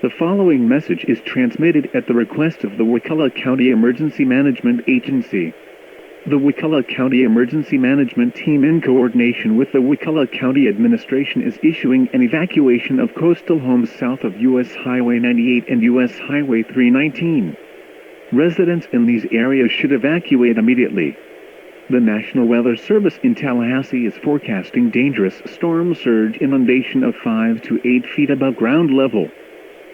The following message is transmitted at the request of the Wakulla County Emergency Management Agency. The Wakulla County Emergency Management Team, in coordination with the Wakulla County Administration, is issuing an evacuation of coastal homes south of U.S. Highway 98 and U.S. Highway 319. Residents in these areas should evacuate immediately. The National Weather Service in Tallahassee is forecasting dangerous storm surge inundation of 5 to 8 feet above ground level.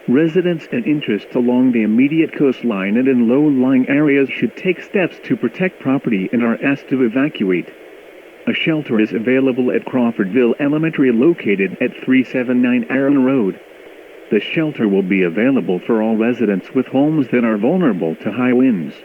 Residents and interests along the immediate coastline and in low-lying areas should take steps to protect property and are asked to evacuate. A shelter is available at Crawfordville Elementary, located at 379 Aaron Road. The shelter will be available for all residents with homes that are vulnerable to high winds.